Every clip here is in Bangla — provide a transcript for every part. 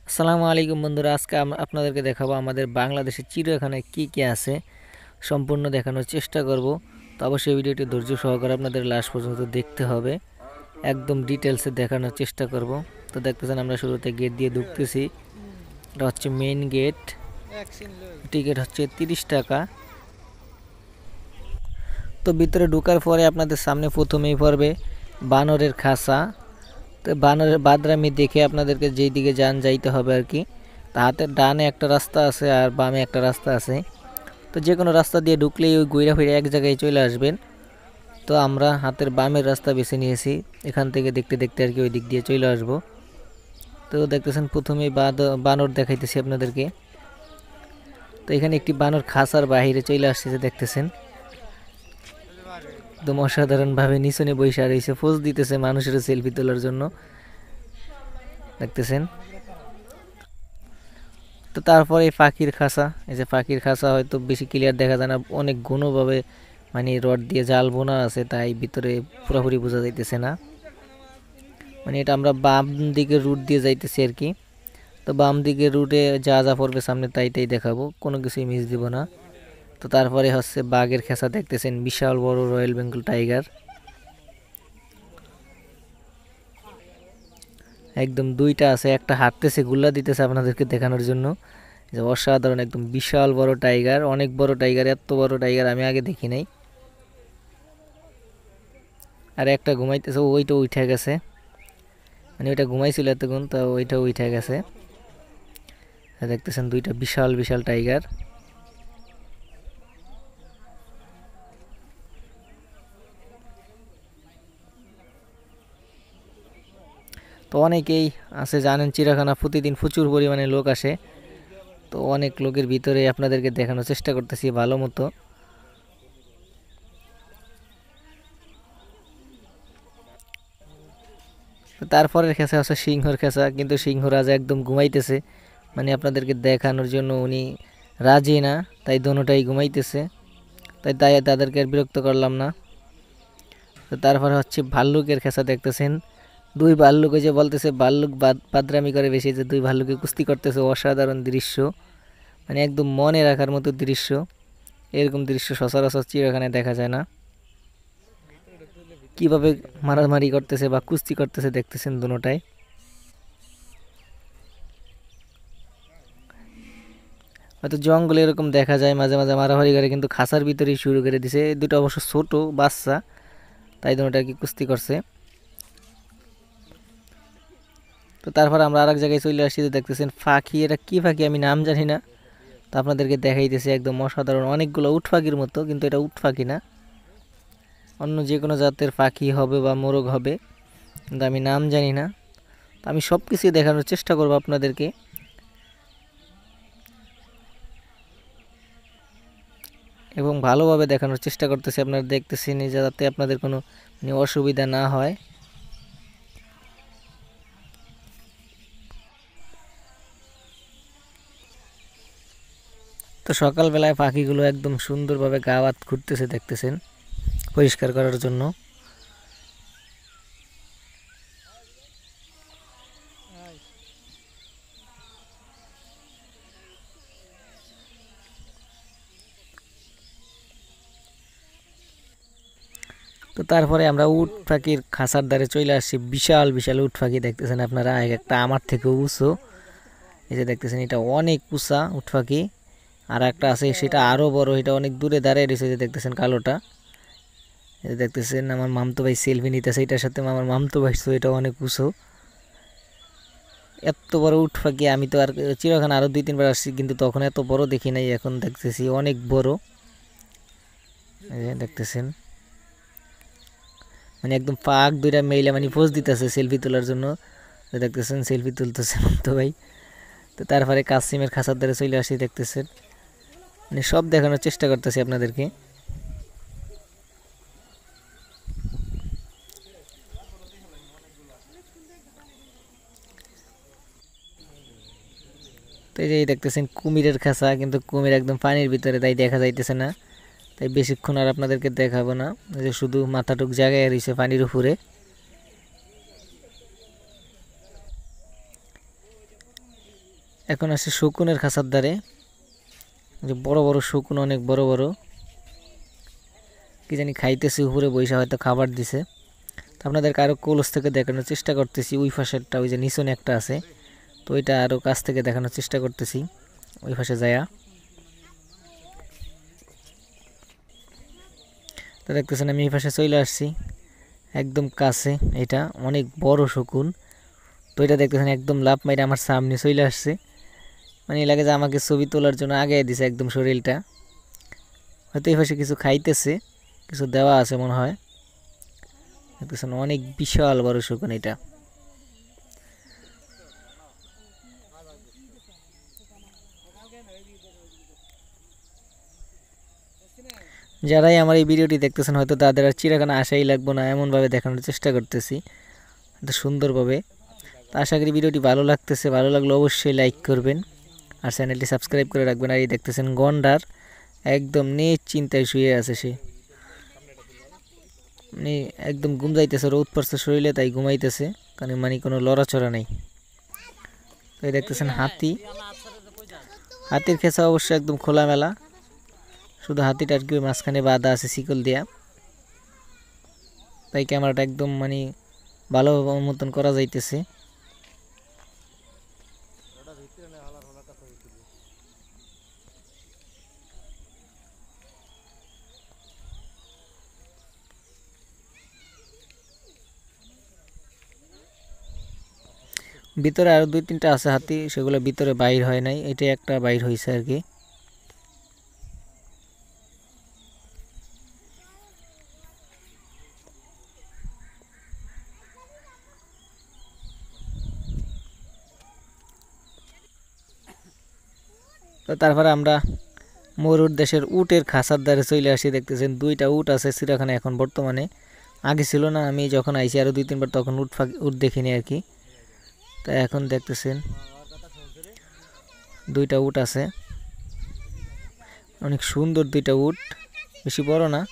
আসসালামু আলাইকুম বন্ধুরা, আজকে আপনাদেরকে দেখাবো আমাদের বাংলাদেশের চিড়িয়াখানায় কি কি আছে। সম্পূর্ণ দেখানোর চেষ্টা করব। তো অবশ্যই ভিডিওটি ধৈর্য সহকারে আপনাদের লাস্ট পর্যন্ত দেখতে হবে। একদম ডিটেলসে দেখানোর চেষ্টা করব। তো দেখতেছেন আমরা শুরুতে গেট দিয়ে ঢুকতেছি। এটা হচ্ছে মেইন গেট। টিকিট হচ্ছে 30 টাকা। তো ভিতরে ঢোকার পরে আপনাদের সামনে প্রথমেই পড়বে বানরের খাঁচা। তো বানরের বাদরামি দেখে আপনাদেরকে যেই দিকে যাইতে হবে আর কি। তা হাতের ডানে একটা রাস্তা আছে আর বামে একটা রাস্তা আছে। তো যে কোনো রাস্তা দিয়ে ঢুকলেই ওই ঘুরে ফিরে এক জায়গায় চলে আসবেন। তো আমরা হাতের বামের রাস্তা বেছে নিয়েছি, এখান থেকে দেখতে দেখতে আর কি ওই দিক দিয়ে চলে আসবো। তো দেখতেছেন প্রথমেই বানর দেখাইতেছি আপনাদেরকে। তো এখানে একটি বানর খাঁচার বাহিরে চলে আসছে, দেখতেছেন একদম অসাধারণভাবে নিচনে বৈশা রয়েছে, পোজ দিতেছে মানুষের সেলফি তোলার জন্য, দেখতেছেন। তো তারপরে এই পাখির খাঁচা, এই যে পাখির খাঁচা হয়তো বেশি ক্লিয়ার দেখা যায় না, অনেক ঘনভাবে মানে রড দিয়ে জাল বোনা আছে, তাই ভিতরে পুরোপুরি বোঝা যাইতেছে না। মানে এটা আমরা বাম দিকের রুট দিয়ে যাইতেছি আর কি। তো বাম দিকের রুটে যা যা পড়বে সামনে তাই দেখাবো, কোনো কিছুই মিস দিব না। তো তারপরে হচ্ছে বাঘের খেসা, দেখতেছেন বিশাল বড় রয়্যাল বেঙ্গল টাইগার, একদম দুইটা আছে, একটা হাঁটতেছে গুল্লা দিতেছে আপনাদেরকে দেখানোর জন্য। যে অসাধারণ একদম বিশাল বড় টাইগার, অনেক বড় টাইগার, এত বড় টাইগার আমি আগে দেখি নাই। আর একটা ঘুমাইতেছে, ওইটা উঠে গেছে, মানে ওইটা ঘুমাইছিল এতক্ষণ, তো ওইটা উঠে গেছে। দেখতেছেন দুইটা বিশাল বিশাল টাইগার। তো অনেকেই আছে জানেন, চিড়িয়াখানা প্রতিদিন প্রচুর পরিমাণে লোক আসে। তো অনেক লোকের ভিতরে আপনাদেরকে দেখানোর চেষ্টা করতেছি ভালো মতো। তারপরের খেসা হচ্ছে সিংহর খেসা, কিন্তু সিংহ রাজা একদম ঘুমাইতেছে, মানে আপনাদেরকে দেখানোর জন্য উনি রাজি না, তাই দোনোটাই ঘুমাইতেছে, তাই তাদেরকে আর বিরক্ত করলাম না। তো তারপরে হচ্ছে ভাল্লুকের খেসা, দেখতেছেন দুই ভাল্লুক, ওই যে বলতেছে ভাল্লুক বাদরামি করে বেশি, যে দুই ভাল্লুকে কুস্তি করতেছে, অসাধারণ দৃশ্য, মানে একদম মনে রাখার মতো দৃশ্য। এরকম দৃশ্য সচরাচর চিড়িয়াখানায় দেখা যায় না। কিভাবে মারামারি করতেছে বা কুস্তি করতেছে দেখতেছেন দুটাই। হয়তো জঙ্গলে এরকম দেখা যায় মাঝে মাঝে মারামারি করে, কিন্তু খাঁচার ভিতরেই শুরু করে দিছে। দুটো অবশ্য ছোট বাচ্চা, তাই দুটা কি কুস্তি করছে। তো তারপর আমরা আরেক জায়গায় চলে আসছি, তো দেখতেছেন পাখি, এটা কি পাখি আমি নাম জানি না, তো আপনাদেরকে দেখাইতেছে একদম অসাধারণ, অনেকগুলো উট পাখির মতো, কিন্তু এটা উট পাখি না, অন্য যে কোনো জাতের পাখি হবে বা মোরগ হবে, কিন্তু আমি নাম জানি না। তো আমি সব কিছুই দেখানোর চেষ্টা করবো আপনাদেরকে, এবং ভালোভাবে দেখানোর চেষ্টা করতেছি, আপনারা দেখতেছেন, যাতে আপনাদের কোনো মানে অসুবিধা না হয়। তো সকালবেলায় পাখিগুলো একদম সুন্দরভাবে গা হাত ঘুরতেছে, দেখতেছেন পরিষ্কার করার জন্য। তো তারপরে আমরা উট পাখির খাঁচার ধারে চলে আসছি, বিশাল বিশাল উট পাখি দেখতেছেন আপনারা, এক একটা আমার থেকে উঁচু। এই যে দেখতেছেন এটা অনেক উঁচা উট পাখি। আর একটা আছে সেটা আরও বড়, এটা অনেক দূরে দাঁড়িয়ে রয়েছে, যে দেখতেছেন কালোটা। এই যে দেখতেছেন আমার মামতো ভাই সেলফি নিতেছে, এটার সাথে আমার মামতো ভাই, তো এটা অনেক উঁচু। এত বড় উট পাখি আমি তো আর চিড়িয়াখানা আরও 2-3 বার আসছি, কিন্তু তখন এত বড় দেখি নাই, এখন দেখতেছি অনেক বড়। এই যে দেখতেছেন, মানে একদম পাক দুইটা মেইলে মানে পোজ দিতেছে সেলফি তোলার জন্য, দেখতেছেন সেলফি তুলতেছে তো ভাই। তো তারপরে কাসিমের খাঁচার ধারে চলে আসি, দেখতেছেন মানে সব দেখানোর চেষ্টা করতেছি আপনাদেরকে। তো এই যে দেখতেছেন কুমিরের খাঁচা, কিন্তু কুমির একদম পানির ভিতরে, তাই দেখা যাইতেছে না, তাই বেশিক্ষণ আর আপনাদেরকে দেখাবো না, যে শুধু মাথাটুক জায়গায় রয়েছে পানির উপরে। এখন আসে শকুনের খাঁচার ধারে, যে বড় বড় শকুন, অনেক বড় বড়, কি জানি খাইতেছে, উপরে বৈশা হয়তো খাবার দিছে। তো আপনাদেরকে আরও ক্লোজ থেকে দেখানোর চেষ্টা করতেছি। ওই পাশেরটা, ওই যে নিচনে একটা আছে, তো ওইটা আরও কাছ থেকে দেখানোর চেষ্টা করতেছি ওই পাশে যায়া। তো দেখতেছেন আমি এই পাশে চলে আসছি একদম কাছে। এটা অনেক বড় শকুন। তো এটা দেখতেছেন একদম লাফ মাইরে আমার সামনে চলে আসছে, মানে লাগে যে আমাকে ছবি তোলার জন্য আগে দিছে একদম শরীরটা। হয়তো এই পাশে কিছু খাইতেছে, কিছু দেওয়া আছে মনে হয়। দেখতেছেন অনেক বিশাল বড় শকুন এটা। যারাই আমার এই ভিডিওটি দেখতেছেন হয়তো তাদের আর চিড়িয়াখানা আসাই লাগবে না, এমনভাবে দেখানোর চেষ্টা করতেছি এত সুন্দরভাবে। তো আশা করি ভিডিওটি ভালো লাগতেছে, ভালো লাগলে অবশ্যই লাইক করবেন আর চ্যানেলটি সাবস্ক্রাইব করে রাখবেন। আর এই দেখতেছেন গন্ডার একদম চিন্তায় শুয়ে আছে সে, মানে একদম ঘুম যাইতেছে, রোদ পড়ছে শরীরে তাই ঘুমাইতেছে, কারণ মানে কোনো লড়াচড়া নেই। তো এই দেখতেছেন হাতি, হাতির খেসা অবশ্যই একদম খোলামেলা, শুধু হাতিটা আর কি মাঝখানে বাঁধা আছে শিকল দিয়া, তাই ক্যামেরাটা একদম মানে ভালো মতন করা যাইতেছে। ভিতরে আরো 2-3টা আছে হাতি, সেগুলো ভিতরে বাইর হয় নাই, এটা একটা বাইর হয়েছে আর কি। তো তারপরে আমরা মরুর দেশের উটের খাঁচার দ্বারে চলে আসি। দেখতেছেন 2টা উট আছে চিড়িয়াখানায় এখন বর্তমানে, আগে ছিল না, আমি যখন আইছি আরো 2-3 বার তখন উট দেখিনি আর কি। তো এখন দেখতেছেন 2টা উট আছে, অনেক সুন্দর 2টা উট, বেশি বড় না।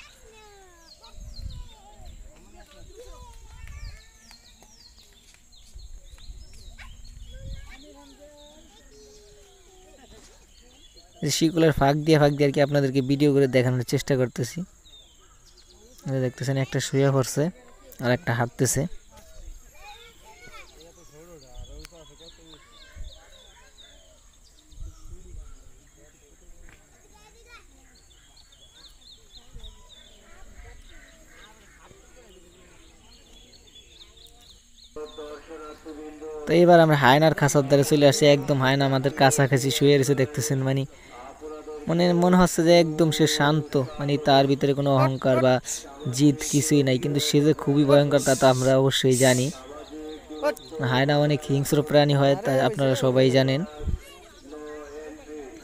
শিকলের ফাঁক দিয়ে আর কি আপনাদেরকে ভিডিও করে দেখানোর চেষ্টা করতেছি। দেখতেছেন একটা শুয়ে পড়ছে আর একটা হাঁটতেছে। তো এবার আমরা হায়নার খাঁচার দ্বারে চলে আসি, একদম হায়না আমাদের কাছাকাছি শুয়ে রয়েছে। দেখতেছেন মানে মনে হচ্ছে যে একদম সে শান্ত, মানে তার ভিতরে কোনো অহংকার বা জিদ কিছুই নাই, কিন্তু সে যে খুবই ভয়ঙ্কর তা তো আমরা অবশ্যই জানি। হায়না অনেক হিংস্র প্রাণী হয়, তা আপনারা সবাই জানেন।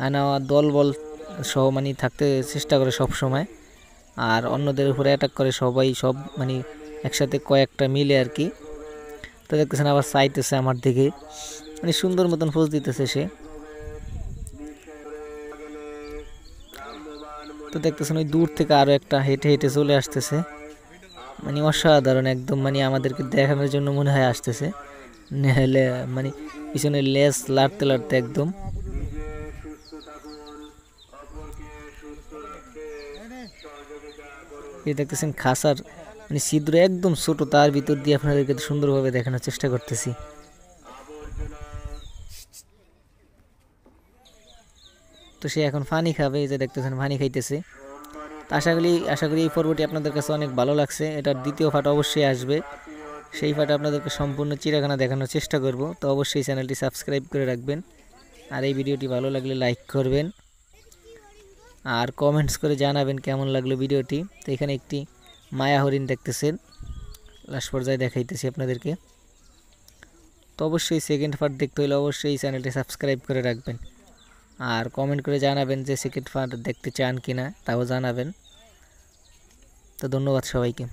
হায়না দলবল সহ মানে থাকতে চেষ্টা করে সব সময়, আর অন্যদের উপরে অ্যাটাক করে সব মানে একসাথে কয়েকটা মিলে আর কি। তো দেখতেছেন আবার চাইতেছে আমার দিকে, মানে সুন্দর মতন পোজ দিতেছে সে। তো দেখতেছেন ওই দূর থেকে আরো একটা হেঁটে হেঁটে চলে আসতেছে, মানে অসাধারণ একদম, মানে আমাদেরকে দেখানোর জন্য মনে হয় আসতেছে, নাহলে মানে পিছনে লেজ লাড়তে লাড়তে একদম। এই দেখতেছেন খাসার মানে ছিদ্র একদম ছোট, তার ভিতর দিয়ে আপনাদেরকে সুন্দরভাবে দেখানোর চেষ্টা করতেছি। তো সে এখন পানি খাবে, এই যে দেখতেছেন পানি খাইতেছে। তো আশা করি এই পর্বটি আপনাদের কাছে অনেক ভালো লাগছে। এটার দ্বিতীয় পার্ট অবশ্যই আসবে, সেই পার্টে আপনাদেরকে সম্পূর্ণ চিড়িয়াখানা দেখানোর চেষ্টা করব। তো অবশ্যই চ্যানেলটি সাবস্ক্রাইব করে রাখবেন, আর এই ভিডিওটি ভালো লাগলে লাইক করবেন আর কমেন্টস করে জানাবেন কেমন লাগলো ভিডিওটি। তো এখানে একটি মায়া হরিণ দেখতেছেন, লাস্ট পর্যায়ে দেখাইতেছি আপনাদেরকে। তো অবশ্যই সেকেন্ড পার্ট দেখতে হলে অবশ্যই চ্যানেলটি সাবস্ক্রাইব করে রাখবেন, আর কমেন্ট করে জানাবেন যে সেকেন্ড পার্ট দেখতে চান কিনা, তাও জানাবেন। তো ধন্যবাদ সবাইকে।